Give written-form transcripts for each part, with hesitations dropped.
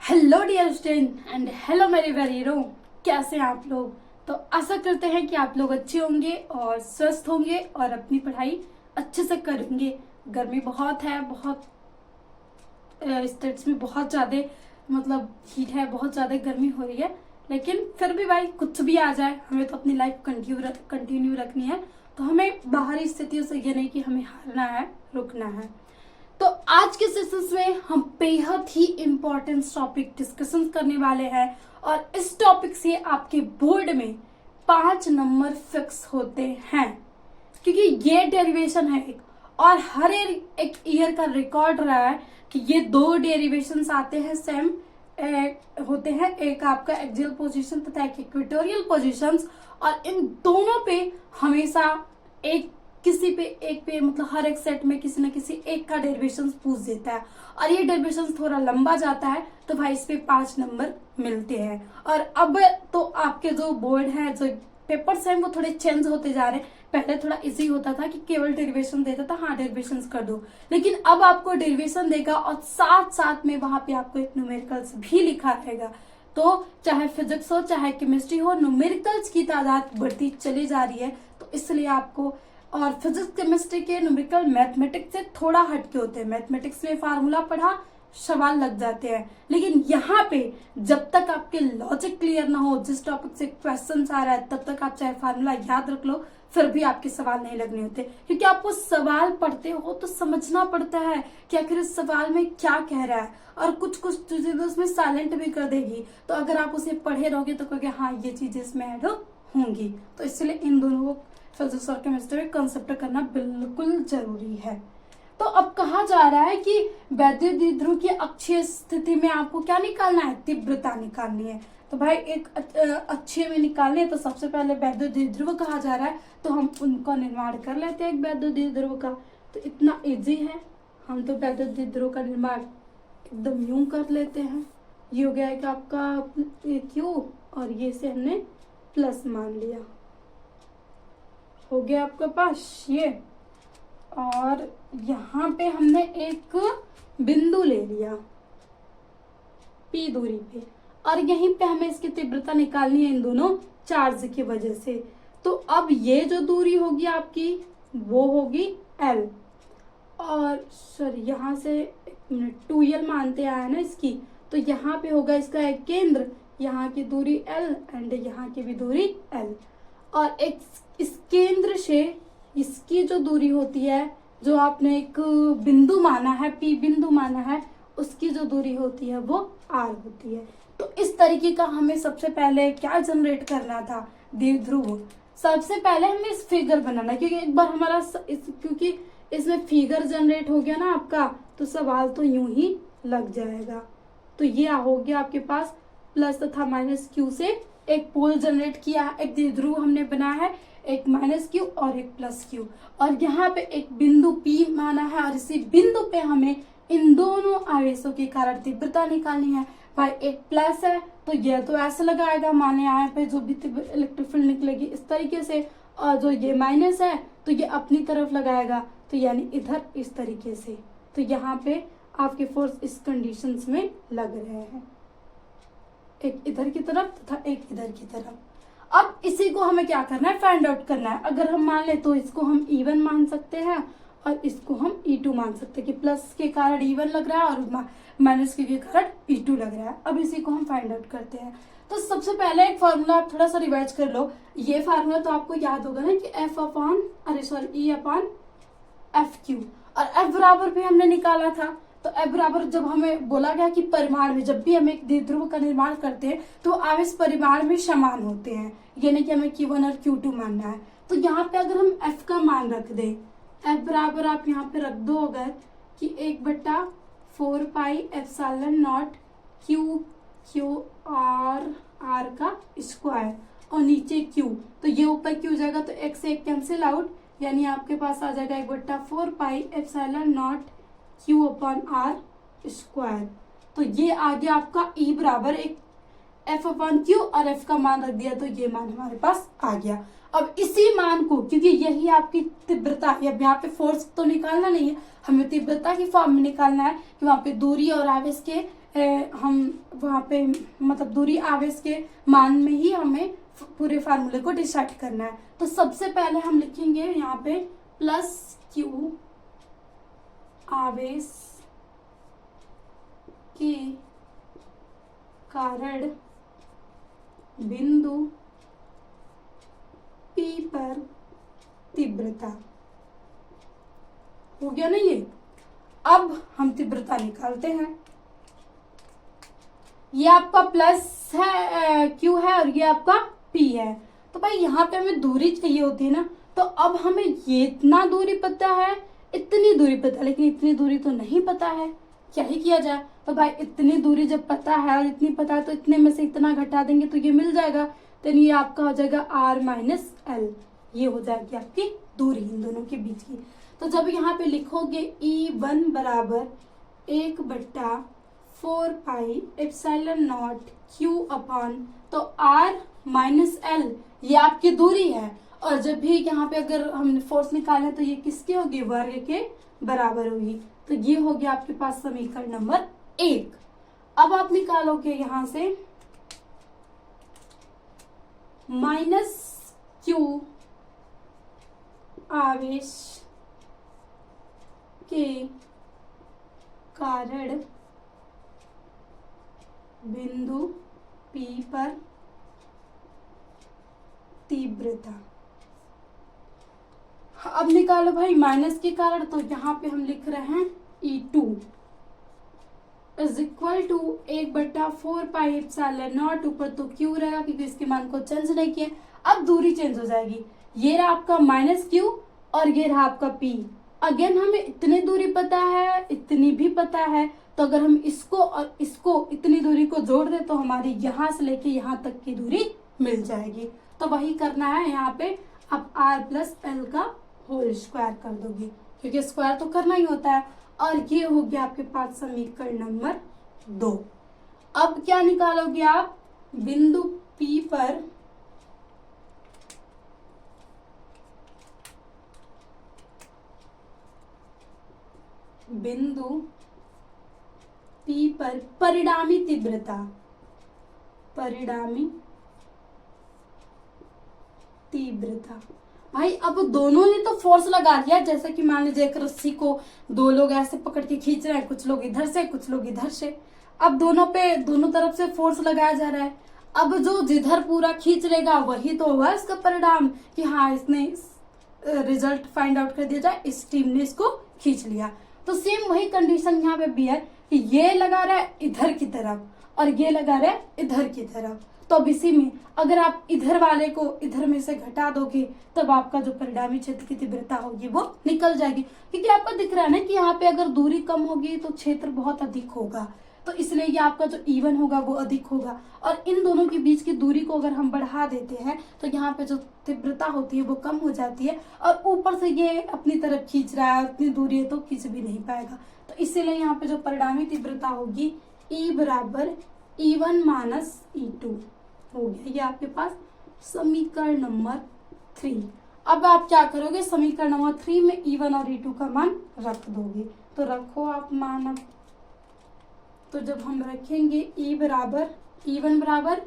Hello dear student and hello मेरे वेरीरो, कैसे हैं आप लोग। तो आशा करते हैं कि आप लोग अच्छे होंगे और स्वस्थ होंगे और अपनी पढ़ाई अच्छे से करेंगे। गर्मी बहुत है, बहुत स्टेट्स में बहुत ज़्यादा मतलब हीट है, बहुत ज़्यादा गर्मी हो रही है। लेकिन फिर भी भाई कुछ भी आ जाए, हमें तो अपनी लाइफ कंटिन्यू रखनी है। तो हमें बाहरी स्थितियों से ये नहीं कि हमें हारना है, रुकना है। तो आज के सेशंस में हम बेहद ही इम्पोर्टेंट टॉपिक डिस्कशन करने वाले हैं और इस टॉपिक से आपके बोर्ड में 5 नंबर फिक्स होते हैं, क्योंकि ये डेरिवेशन है एक, और हर एक ईयर का रिकॉर्ड रहा है कि ये 2 डेरिवेशंस आते हैं सेम होते हैं। एक आपका एक्सियल पोजीशन तथा एक इक्वेटोरियल पोजीशंस, और इन दोनों पे हमेशा किसी पे एक पे मतलब हर एक सेट में किसी न किसी एक का डेरिवेशन पूछ देता है, और ये डेरिवेशन थोड़ा लंबा जाता है तो भाई इस पे 5 नंबर मिलते हैं। और अब तो आपके जो बोर्ड है, जो पेपर्स हैं, वो थोड़े चेंज होते जा रहे हैं। पहले थोड़ा इजी होता था कि केवल डेरिवेशन देता था, हाँ डेरिवेशन कर दो, लेकिन अब आपको डेरिवेशन देगा और साथ साथ में वहां पे आपको एक न्यूमेरिकल्स भी लिखा रहेगा। तो चाहे फिजिक्स हो चाहे केमिस्ट्री हो, न्यूमेरिकल्स की तादाद बढ़ती चली जा रही है। तो इसलिए आपको, और फिजिक्स केमिस्ट्री के न्यूमेरिकल मैथमेटिक्स से थोड़ा हटके होते हैं। मैथमेटिक्स में फार्मूला पढ़ा, सवाल लग जाते हैं, लेकिन यहाँ पे जब तक आपके लॉजिक क्लियर ना हो, जिस टॉपिक से क्वेश्चन आ रहा है, तब तक आप चाहे फार्मूला याद रख लो, फिर भी आपके सवाल नहीं लगने होते। क्योंकि आपको सवाल पढ़ते हो तो समझना पड़ता है कि आखिर इस सवाल में क्या कह रहा है, और कुछ कुछ चीजें उसमें साइलेंट भी कर देगी। तो अगर आप उसे पढ़े रहोगे तो कहोगे हाँ ये चीजें इसमें ऐड होंगी। तो इसलिए इन दोनों को फिजिक्स और केमिस्ट्री में कंसेप्ट करना बिल्कुल जरूरी है। तो अब कहा जा रहा है कि वैद्युत द्विध्रुव की अक्षीय स्थिति में आपको क्या निकालना है, तीव्रता निकालनी है। तो भाई एक अक्षीय में निकालने है तो सबसे पहले वैद्युत द्विध्रुव कहा जा रहा है, तो हम उनका निर्माण कर लेते हैं एक वैद्युत द्विध्रुव का। तो इतना इजी है, हम तो वैद्युत द्विध्रुव का निर्माण एकदम यूं कर लेते हैं। ये हो गया है कि आपका क्यू, और ये से हमने प्लस मान लिया, हो गया आपके पास ये। और यहाँ पे हमने एक बिंदु ले लिया P दूरी पे, और यहीं पे हमें इसकी तीव्रता निकालनी है इन दोनों चार्ज की वजह से। तो अब ये जो दूरी होगी आपकी वो होगी L, और सॉरी यहाँ से 2L मानते आए ना इसकी, तो यहाँ पे होगा इसका एक केंद्र, यहाँ की दूरी L एंड यहाँ की भी दूरी L, और एक इस केंद्र से इसकी जो दूरी होती है, जो आपने एक बिंदु माना है, P बिंदु माना है, उसकी जो दूरी होती है वो R होती है। तो इस तरीके का हमें सबसे पहले क्या जनरेट करना था, द्विध्रुव। सबसे पहले हमें इस फिगर बनाना, क्योंकि एक बार हमारा क्योंकि इसमें फिगर जनरेट हो गया ना आपका, तो सवाल तो यूं ही लग जाएगा। तो ये हो गया आपके पास प्लस तथा माइनस क्यू से एक पोल जनरेट किया, एक द्विध्रुव हमने बनाया है, एक माइनस क्यू और एक प्लस क्यू, और यहाँ पे एक बिंदु P माना है, और इसी बिंदु पे हमें इन दोनों आवेशों के कारण तीव्रता निकालनी है। भाई एक प्लस है तो ये तो ऐसे लगाएगा, माने यहाँ पे जो भी इलेक्ट्रिक फील्ड निकलेगी इस तरीके से, और जो ये माइनस है तो ये अपनी तरफ लगाएगा, तो यानी इधर इस तरीके से। तो यहाँ पे आपके फोर्स इस कंडीशंस में लग रहे हैं, एक इधर की तरफ तथा एक इधर की तरफ। अब इसी को हमें क्या करना है, फाइंड आउट करना है। अगर हम मान ले तो इसको हम E1 मान सकते हैं, और इसको हम E2 मान सकते हैं कि प्लस के कारण E1 लग रहा है और माइनस के कारण E2 लग रहा है। अब इसी को हम फाइंड आउट करते हैं। तो सबसे पहले एक फार्मूला आप थोड़ा सा रिवाइज कर लो। ये फार्मूला तो आपको याद होगा ना कि E अपॉन FQ, और F बराबर भी हमने निकाला था। तो F बराबर जब हमें बोला गया कि परिमाण में, जब भी हम एक द्विध्रुव का निर्माण करते हैं तो आवेश परिमाण में समान होते हैं, ये नहीं कि हमें Q1 और Q2 मानना है। तो यहाँ पे अगर हम F का मान रख दें, F बराबर आप यहाँ पे रख दो अगर कि 1/4 pi epsilon not Q R का स्क्वायर, और नीचे Q, तो ये ऊपर Q जाएगा तो एक से एक कैंसिल आउट, यानी आपके पास आ जाएगा 1/4 pi epsilon not Q upon R square. तो ये आ गया आपका E बराबर एक F अपॉन Q, और F का मान रख दिया तो ये मान हमारे पास आ गया। अब इसी मान को, क्योंकि यही आपकी तीव्रता है, अब यहाँ पे फोर्स तो निकालना नहीं है, हमें तीव्रता की फॉर्म में निकालना है कि वहां पे दूरी और आवेश के हम वहाँ पे मतलब दूरी आवेश के मान में ही हमें पूरे फार्मूले को डिसाइड करना है। तो सबसे पहले हम लिखेंगे यहाँ पे प्लस क्यू आवेश के कारण बिंदु P पर तीव्रता। हो गया ना ये। अब हम तीव्रता निकालते हैं। ये आपका प्लस है Q है और ये आपका P है। तो भाई यहाँ पे हमें दूरी चाहिए होती है ना, तो अब हमें ये इतना दूरी पता है, इतनी दूरी पता है, लेकिन इतनी दूरी तो नहीं पता है। क्या ही किया जाए। तो भाई इतनी दूरी जब पता है और इतनी पता है तो इतने में से इतना घटा देंगे तो ये मिल जाएगा। तो ये आपका हो जाएगा R माइनस L। ये हो जाएगी आपकी दूरी इन दोनों के बीच की। तो जब यहाँ पे लिखोगे E1 बराबर 1/4 pi epsilon not Q upon, तो R माइनस L ये आपकी दूरी है। और जब भी यहाँ पे अगर हम फोर्स निकालें तो ये किसकी होगी, वर्ग के बराबर होगी। तो ये हो गया आपके पास समीकरण नंबर 1। अब आप निकालोगे यहाँ से माइनस Q आवेश के कारण बिंदु P पर तीव्रता। अब निकालो भाई माइनस के कारण, तो यहाँ पे हम लिख रहे हैं E2 is equal to 1/4 pi epsilon naught, ऊपर तो Q रहेगा क्योंकि इसके मान को चेंज नहीं किया। अब दूरी चेंज हो जाएगी। ये रहा आपका माइनस Q और ये रहा आपका P। अगेन हमें इतनी दूरी पता है, इतनी भी पता है, तो अगर हम इसको और इसको इतनी दूरी को जोड़ दें तो हमारी यहाँ से लेके यहाँ तक की दूरी मिल जाएगी। तो वही करना है यहाँ पे। अब R प्लस L का होल स्क्वायर कर दोगे क्योंकि स्क्वायर तो करना ही होता है। और ये हो गया आपके पास समीकरण नंबर 2। अब क्या निकालोगे आप, बिंदु P पर परिणामी तीव्रता। भाई अब दोनों ने तो फोर्स लगा दिया। जैसे कि मान लीजिए एक रस्सी को दो लोग ऐसे पकड़ के खींच रहे हैं, कुछ लोग इधर से कुछ लोग इधर से। अब दोनों तरफ से फोर्स लगाया जा रहा है। अब जो जिधर पूरा खींच लेगा वही तो होगा इसका परिणाम कि हाँ इसने रिजल्ट फाइंड आउट कर दिया जाए, इस टीम ने इसको खींच लिया। तो सेम वही कंडीशन यहाँ पे भी है कि ये लगा रहा है इधर की तरफ और ये लगा रहा है इधर की तरफ। तो अब इसी में अगर आप इधर वाले को इधर में से घटा दोगे तब आपका जो परिणामी क्षेत्र की तीव्रता होगी वो निकल जाएगी। क्योंकि आपको दिख रहा है ना कि यहाँ पे अगर दूरी कम होगी तो क्षेत्र बहुत अधिक होगा, तो इसलिए ये आपका जो E1 होगा वो अधिक होगा। और इन दोनों के बीच की दूरी को अगर हम बढ़ा देते हैं तो यहाँ पे जो तीव्रता होती है वो कम हो जाती है। और ऊपर से ये अपनी तरफ खींच रहा है, इतनी दूरी है तो खींच भी नहीं पाएगा। तो इसीलिए यहाँ पे जो परिणामी तीव्रता होगी E बराबर E1 माइनस E2 हो गया। ये आपके पास समीकरण नंबर 3। अब आप क्या करोगे, समीकरण नंबर 3 में E1 और E2 का मान रख दोगे। तो रखो आप मान। अब तो जब हम रखेंगे E1 बराबर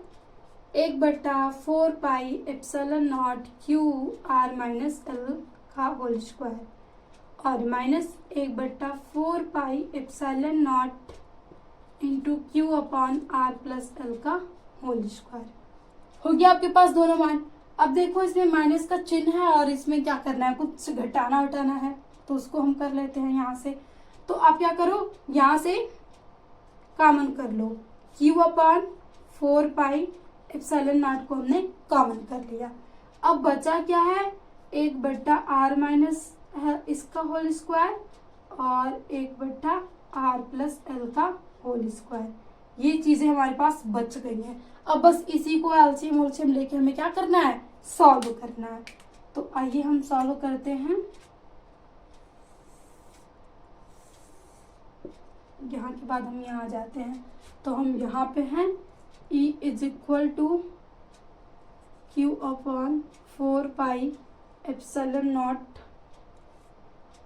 1/4 pi epsilon not Q R minus L का होल स्क्वायर और minus 1/4 pi epsilon not into Q upon R plus L का होल स्क्वायर। हो गया आपके पास दोनों मान। अब देखो इसमें माइनस का चिन्ह है और इसमें क्या करना है, कुछ घटाना हटाना है, तो उसको हम कर लेते हैं यहाँ से। तो आप क्या करो, यहाँ से कॉमन कर लो, Q upon 4 pi epsilon not को हमने कॉमन कर लिया। अब बचा क्या है, 1/R माइनस इसका होल स्क्वायर और 1/R प्लस L का होल स्क्वायर। ये चीजें हमारे पास बच गई हैं। अब बस इसी को एलसीएम उलसीएम लेके हमें क्या करना है, सॉल्व करना है। तो आइए हम सॉल्व करते हैं। यहाँ के बाद हम यहाँ आ जाते हैं। तो हम यहाँ पे हैं E is equal to Q upon 4 pi epsilon naught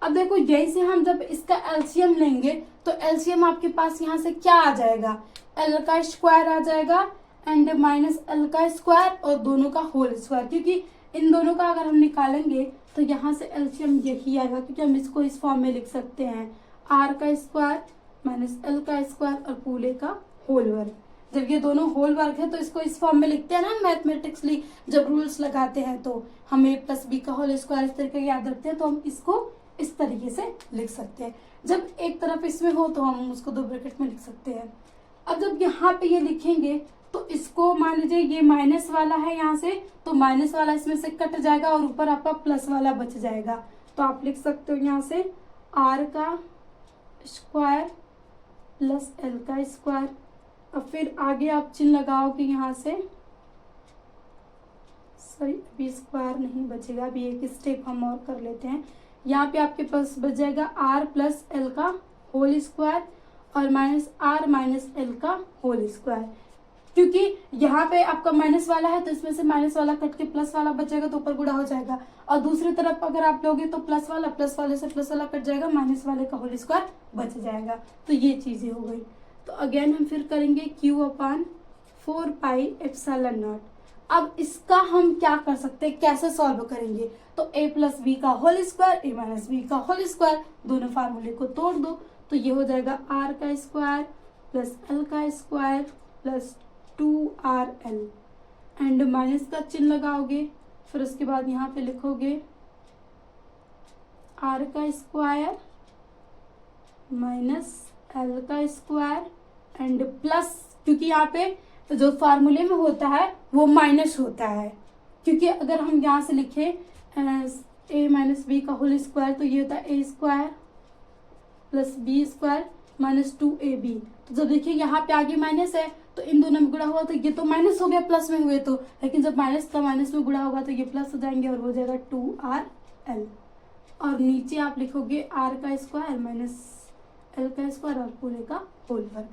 अब देखो यही से हम जब इसका एलसीएम लेंगे तो एलसीएम आपके पास यहाँ से क्या आ जाएगा, एल का स्क्वायर आ जाएगा एंड माइनस एल का स्क्वायर और दोनों का होल स्क्वायर, क्योंकि इन दोनों का अगर हम निकालेंगे तो यहाँ से एलसीएम यही आएगा, क्योंकि हम इसको इस फॉर्म में लिख सकते हैं आर का स्क्वायर माइनस एल का स्क्वायर और पूरे का होल वर्ग। जब ये दोनों होल वर्ग है तो इसको इस फॉर्म में लिखते हैं ना मैथमेटिक्सली, जब रूल्स लगाते हैं तो हम ए प्लस बी का होल स्क्वायर इस तरीके याद रखते हैं, तो हम इसको इस तरीके से लिख सकते हैं। जब एक तरफ इसमें हो तो हम उसको दो ब्रैकेट में लिख सकते हैं। अब जब यहाँ पे ये लिखेंगे तो इसको मान लीजिए ये माइनस वाला है यहाँ से, तो माइनस वाला इसमें से कट जाएगा और ऊपर आपका प्लस वाला बच जाएगा। तो आप लिख सकते हो यहाँ से आर का स्क्वायर प्लस एल का स्क्वायर। अब फिर आगे आप चिन्ह लगाओगे यहाँ से, सॉरी अभी स्क्वायर नहीं बचेगा, अभी एक स्टेप हम और कर लेते हैं। यहाँ पे आपके पास बच जाएगा आर प्लस एल का होल स्क्वायर और माइनस आर माइनस एल का होल स्क्वायर। क्योंकि यहाँ पे आपका माइनस वाला है तो इसमें से माइनस वाला कट के प्लस वाला बचेगा तो ऊपर गुणा हो जाएगा, और दूसरी तरफ अगर आप लोगे तो प्लस वाले से प्लस वाला कट जाएगा, माइनस वाले का होल स्क्वायर बच जाएगा। तो ये चीजें हो गई। तो अगेन हम फिर करेंगे Q/4 पाई एप्सिलॉन नॉट। अब इसका हम क्या कर सकते हैं, कैसे सॉल्व करेंगे, तो a प्लस बी का whole square a minus b का होल स्क्वायर, दोनों फार्मूले को तोड़ दो तो ये हो जाएगा r का स्क्वायर प्लस l का square plus 2rl and minus का चिन्ह लगाओगे, फिर उसके बाद यहाँ पे लिखोगे r का स्क्वायर माइनस l का स्क्वायर एंड प्लस, क्योंकि यहाँ पे जो फार्मूले में होता है वो माइनस होता है, क्योंकि अगर हम यहाँ से लिखे a माइनस बी का होल स्क्वायर तो ये होता है a square plus b square minus 2ab। तो जब देखिए यहाँ पे आगे माइनस है तो इन दोनों में गुणा हुआ तो ये तो माइनस हो गया प्लस में हुए तो, लेकिन जब माइनस का माइनस में गुणा होगा तो ये प्लस हो जाएंगे और हो जाएगा 2rl। और नीचे आप लिखोगे r का स्क्वायर माइनस l का स्क्वायर और पूरे का होल वर्ग।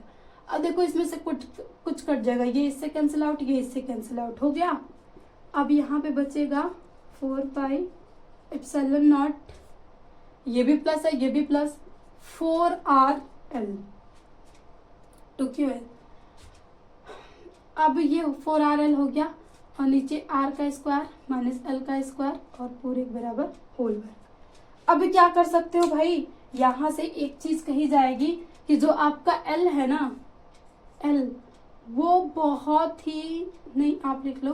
अब देखो इसमें से कुछ कट जाएगा, ये इससे कैंसिल आउट, ये इससे कैंसिल आउट हो गया। अब यहाँ पे बचेगा 4 पाई एप्सिलॉन नॉट, ये भी प्लस है ये भी प्लस, 4rl टू QL। अब ये 4rl हो गया और नीचे r का स्क्वायर माइनस l का स्क्वायर और पूरे बराबर होल वर्ग। अब क्या कर सकते हो भाई, यहाँ से एक चीज कही जाएगी कि जो आपका l है ना, l वो बहुत ही नहीं, आप लिख लो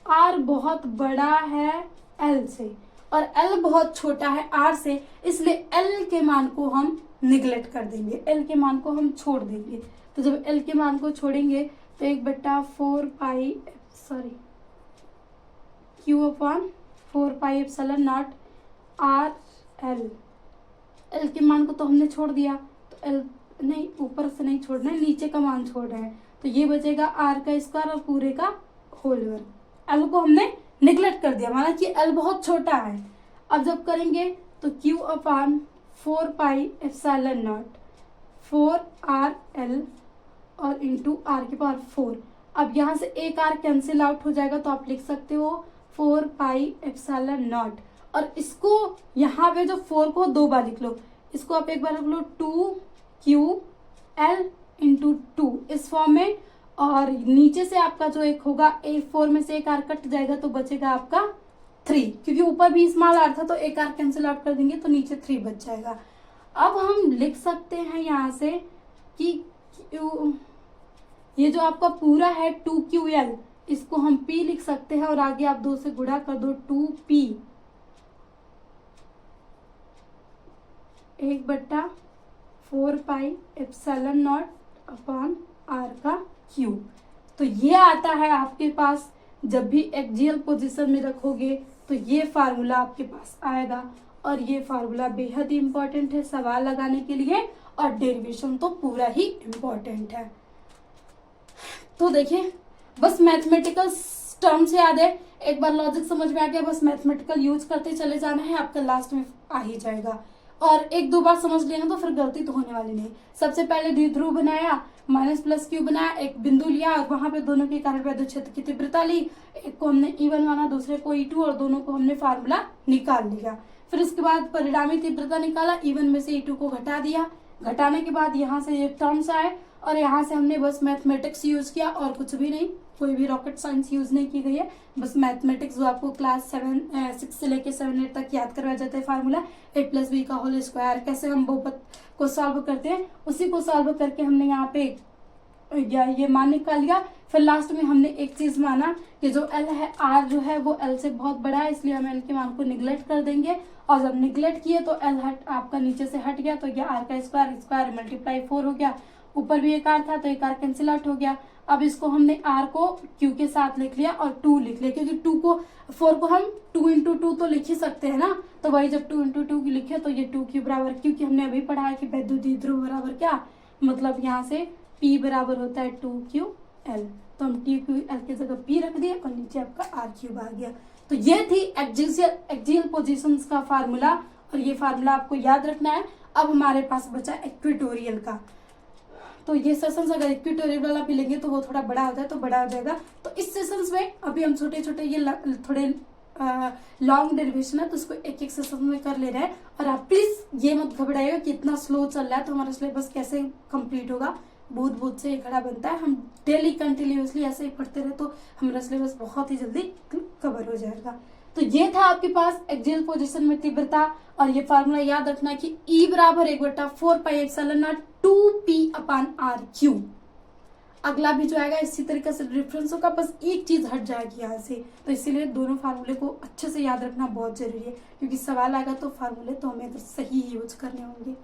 r बहुत बड़ा है l से और l बहुत छोटा है r से, इसलिए l के मान को हम निगलेक्ट कर देंगे, l के मान को हम छोड़ देंगे। तो जब l के मान को छोड़ेंगे तो 1/4 पाई Q/4 pi epsilon not RL। l के मान को तो हमने छोड़ दिया, तो l नहीं ऊपर से नहीं छोड़ना है, नीचे का मान छोड़ रहे हैं, तो ये बचेगा r का स्क्वायर और पूरे का होल वर्ग। l को हमने निगलेक्ट कर दिया, माना कि l बहुत छोटा है। अब जब करेंगे तो Q/4 pi epsilon not 4rl और इंटू r की पावर 4। अब यहाँ से एक r कैंसिल आउट हो जाएगा तो आप लिख सकते हो 4 पाई एप्सिलॉन नॉट, और इसको यहाँ पे जो 4 को 2 बार लिख लो, इसको आप एक बार लिख लो 2QL इंटू 2 इस फॉर्म में, और नीचे से आपका जो एक होगा A4 में से एक r कट जाएगा तो बचेगा आपका 3, क्योंकि ऊपर भी स्मॉल r था तो एक r कैंसिल आउट कर देंगे तो नीचे 3 बच जाएगा। अब हम लिख सकते हैं यहाँ से कि ये जो आपका पूरा है 2QL, इसको हम P लिख सकते हैं और आगे आप 2 से गुणा कर दो 2P 1/4 pi epsilon not upon r का क्यूब। तो ये आता है आपके पास, जब भी एक्सियल पोजीशन में रखोगे तो ये फार्मूला आपके पास आएगा, और ये फार्मूला बेहद ही इम्पोर्टेंट है सवाल लगाने के लिए, और डेरिवेशन तो पूरा ही इम्पोर्टेंट है। तो देखिए बस मैथमेटिकल टर्म से याद है, एक बार लॉजिक समझ में आ गया, बस मैथमेटिकल यूज करते चले जाना है, आपका लास्ट में आ ही जाएगा। और एक दो बार समझ लेना तो फिर गलती तो होने वाली नहीं। सबसे पहले द्विध्रुव बनाया, माइनस प्लस क्यू बनाया, एक बिंदु लिया और वहां पे दोनों के कारण वैद्युत क्षेत्र की तीव्रता ली, एक को हमने E1 माना दूसरे को E2 और दोनों को हमने फार्मूला निकाल लिया। फिर उसके बाद परिणामी तीव्रता निकाला, E1 में से E2 को घटा दिया, घटाने के बाद यहाँ से ये टर्म्स आए और यहाँ से हमने बस मैथमेटिक्स यूज किया और कुछ भी नहीं, कोई भी रॉकेट साइंस यूज नहीं की गई है, बस मैथमेटिक्स जो आपको क्लास 6 से लेके 7-8 तक याद करवाया जाता है, फार्मूला a+b का होल स्क्वायर, कैसे हम बहुपद को सॉल्व करते हैं, उसी को सॉल्व करके हमने यहाँ पे ये मान निकाल लिया। फिर लास्ट में हमने एक चीज माना कि जो L है, R जो है वो L से बहुत बड़ा है, इसलिए हम L के मान को निगलेक्ट कर देंगे, और जब निगलेक्ट किए तो L हट आपका नीचे से हट गया, तो ये R का स्क्वायर मल्टीप्लाई 4 हो गया, ऊपर भी एक R था तो एक R कैंसिल आउट हो गया। अब इसको हमने R को Q के साथ लिख लिया और 2 लिख लिया, क्योंकि 4 को हम 2 × 2 तो लिख ही सकते हैं ना, तो वही जब 2 × 2 की लिखे तो ये 2Q बराबर, क्योंकि हमने अभी पढ़ा है कि वैद्युत ध्रुव बराबर क्या, मतलब यहाँ से P बराबर होता है 2QL, तो हम TQL की जगह P रख दिए और नीचे आपका R³ आ गया। तो ये थी एक्सियल पोजीशंस का फार्मूला, और ये फार्मूला आपको याद रखना है। अब हमारे पास बचा इक्वेटोरियल का, तो ये सेशंस अगर इक्वेटोरियल वाला भी लेंगे तो वो थोड़ा बड़ा होता है, तो बड़ा हो जाएगा। तो इस सेशंस में अभी हम छोटे छोटे ये थोड़े लॉन्ग डेरिवेशन है, तो उसको एक एक सेशन में कर ले रहे हैं। और आप प्लीज ये मत घबराइएगा कि इतना स्लो चल रहा है तो हमारा सिलेबस कैसे कंप्लीट होगा, बूथ बूथ से खड़ा बनता है, हम डेली कंटिन्यूसली ऐसे ही पढ़ते रहे तो हमारा सिलेबस बहुत ही जल्दी कवर हो जाएगा। तो ये था आपके पास एक्सियल पोजीशन में तीव्रता, और ये फार्मूला याद रखना कि E बराबर 1/4πε0 2p/r³। अगला भी जो आएगा इसी तरीके से डिफरेंस होगा, बस एक चीज हट जाएगी यहाँ से, तो इसीलिए दोनों फार्मूले को अच्छे से याद रखना बहुत जरूरी है, क्योंकि सवाल आएगा तो फार्मूले तो हमें तो सही यूज करने होंगे।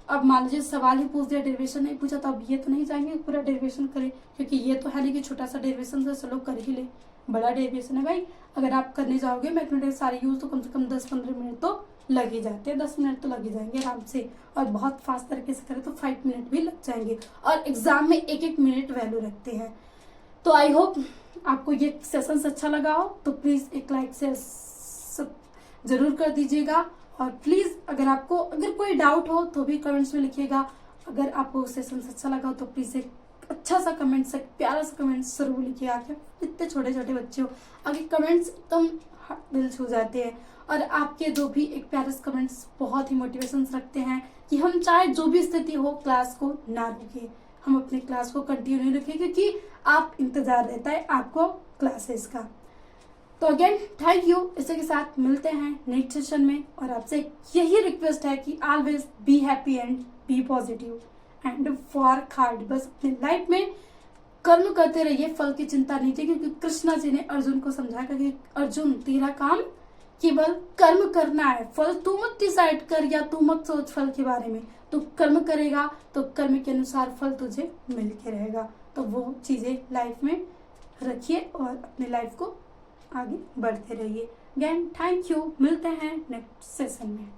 अब मान लीजिए सवाल ही पूछ दिया, डेरिवेशन नहीं पूछा, तो अब ये तो नहीं जाएंगे पूरा डेरिवेशन करें, क्योंकि ये तो है नहीं कि छोटा सा डेरिवेशन से चलो कर ही ले, बड़ा डेरिवेशन है भाई। अगर आप करने जाओगे मैथमेटिक्स सारे यूज तो कम से कम 10-15 मिनट तो लग ही जाते हैं, 10 मिनट तो लग ही जाएंगे आराम से, और बहुत फास्ट तरीके से करें तो 5 मिनट भी लग जाएंगे, और एग्जाम में 1-1 मिनट वैल्यू रखते हैं। तो आई होप आपको ये सेशन अच्छा लगा हो, तो प्लीज एक लाइक से जरूर कर दीजिएगा, और प्लीज अगर कोई डाउट हो तो भी कमेंट्स में लिखिएगा। अगर आपको सेशन अच्छा लगा हो तो प्लीज एक अच्छा सा कमेंट्स, एक प्यारा सा कमेंट्स जरूर लिखिएगा। इतने छोटे छोटे बच्चे हो, आगे कमेंट्स एकदम दिल छू जाते हैं, और आपके जो भी एक प्यारे से कमेंट्स बहुत ही मोटिवेशन रखते हैं कि हम चाहे जो भी स्थिति हो क्लास को ना रुके, हम अपने क्लास को कंटिन्यू रखें, क्योंकि आप इंतजार रहता है आपको क्लासेस का। तो अगेन थैंक यू, इसी के साथ मिलते हैं नेक्स्ट सेशन में, और आपसे यही रिक्वेस्ट है कि always be happy and be positive and work hard. बस अपनी लाइफ में कर्म करते रहिए, फल की चिंता नहीं चाहिए, क्योंकि कृष्णा जी ने अर्जुन को समझाया कि अर्जुन तेरा काम केवल कर्म करना है, फल तू मत डिसाइड कर या तू मत सोच फल के बारे में, तू कर्म करेगा तो कर्म के अनुसार फल तुझे मिल के रहेगा। तो वो चीजें लाइफ में रखिए और अपनी लाइफ को आगे बढ़ते रहिए। अगेन थैंक यू, मिलते हैं नेक्स्ट सेशन में।